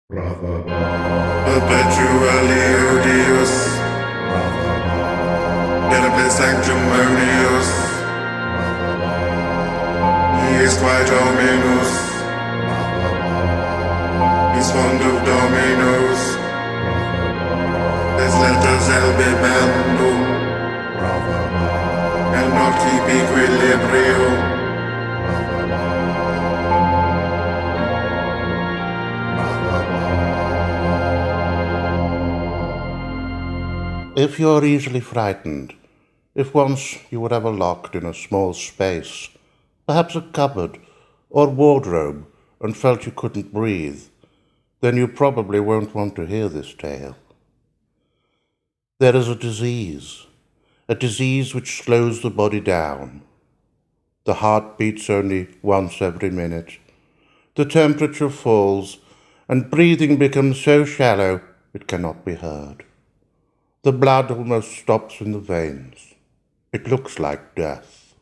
Perpetually odious, terribly sanctimonious. He is quite ominous. He's fond of dominoes. His letters albibendo cannot keep equilibrium. If you're easily frightened, if once you were ever locked in a small space, perhaps a cupboard or wardrobe, and felt you couldn't breathe, then you probably won't want to hear this tale. There is a disease which slows the body down. The heart beats only once every minute. The temperature falls, and breathing becomes so shallow it cannot be heard. The blood almost stops in the veins. It looks like death.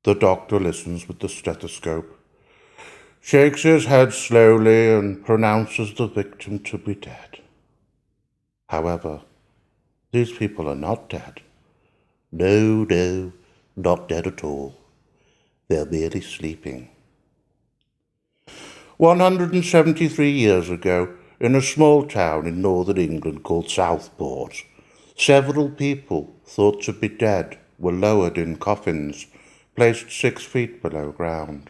The doctor listens with the stethoscope, shakes his head slowly, and pronounces the victim to be dead. However, these people are not dead. No, not dead at all. They're merely sleeping. 173 years ago, in a small town in northern England called Southport, several people thought to be dead were lowered in coffins placed 6 feet below ground.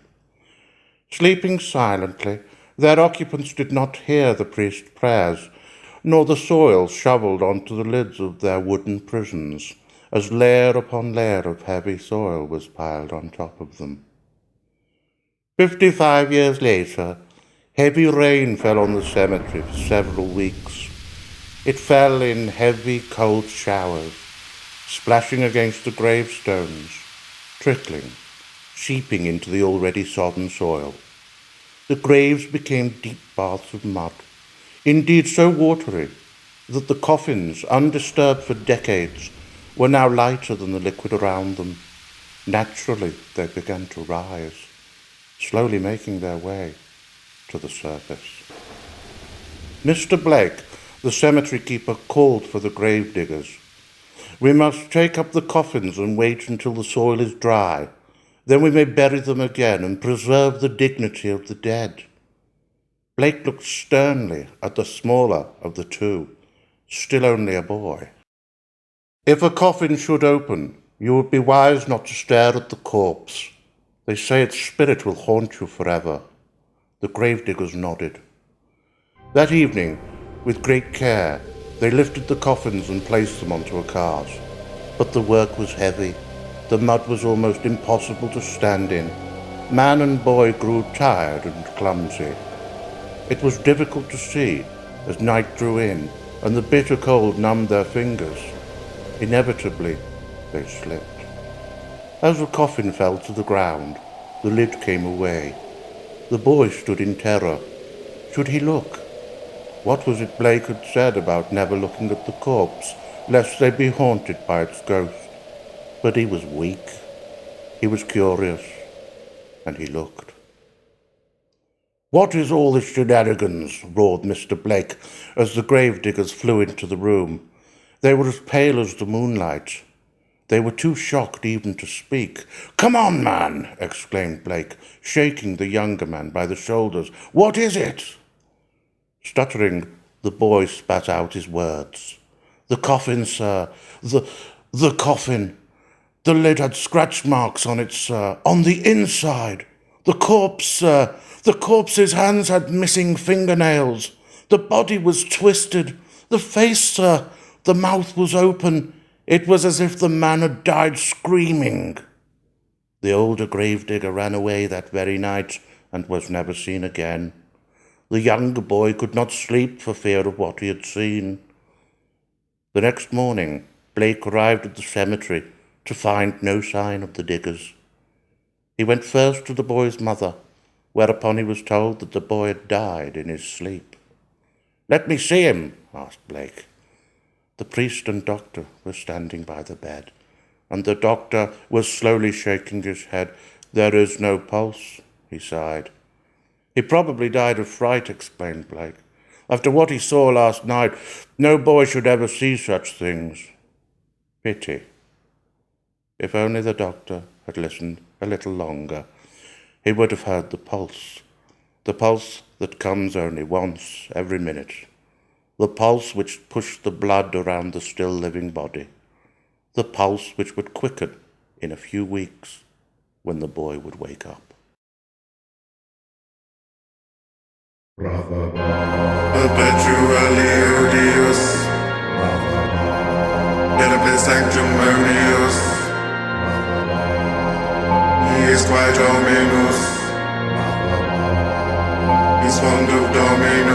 Sleeping silently, their occupants did not hear the priest's prayers, nor the soil shovelled onto the lids of their wooden prisons, as layer upon layer of heavy soil was piled on top of them. 55 years later, heavy rain fell on the cemetery for several weeks. It fell in heavy, cold showers, splashing against the gravestones, trickling, seeping into the already sodden soil. The graves became deep baths of mud, indeed so watery that the coffins, undisturbed for decades, were now lighter than the liquid around them. Naturally, they began to rise, slowly making their way to the surface. Mr. Blake, the cemetery keeper, called for the grave diggers. "We must take up the coffins and wait until the soil is dry. Then we may bury them again and preserve the dignity of the dead." Blake looked sternly at the smaller of the two, still only a boy. "If a coffin should open, you would be wise not to stare at the corpse. They say its spirit will haunt you forever." The gravediggers nodded. That evening, with great care, they lifted the coffins and placed them onto a cart. But the work was heavy. The mud was almost impossible to stand in. Man and boy grew tired and clumsy. It was difficult to see as night drew in and the bitter cold numbed their fingers. Inevitably, they slipped. As the coffin fell to the ground, the lid came away. The boy stood in terror. Should he look? What was it Blake had said about never looking at the corpse, lest they be haunted by its ghost? But he was weak. He was curious, and he looked. "What is all this shenanigans?" roared Mr. Blake, as the gravediggers flew into the room. They were as pale as the moonlight. They were too shocked even to speak. "Come on, man!" exclaimed Blake, shaking the younger man by the shoulders. "What is it?" Stuttering, the boy spat out his words. "The coffin, sir. The coffin. The lid had scratch marks on it, sir. On the inside. The corpse, sir. The corpse's hands had missing fingernails. The body was twisted. The face, sir. The mouth was open. It was as if the man had died screaming." The older gravedigger ran away that very night and was never seen again. The younger boy could not sleep for fear of what he had seen. The next morning, Blake arrived at the cemetery to find no sign of the diggers. He went first to the boy's mother, whereupon he was told that the boy had died in his sleep. "Let me see him," asked Blake. The priest and doctor were standing by the bed, and the doctor was slowly shaking his head. "There is no pulse," he sighed. He probably died of fright, explained Blake. After what he saw last night, no boy should ever see such things. Pity. If only the doctor had listened a little longer, he would have heard the pulse that comes only once every minute, the pulse which pushed the blood around the still living body, the pulse which would quicken in a few weeks when the boy would wake up. Perpetually odious, terribly sanctimonious. He is quite ominous. He's fond of dominoes.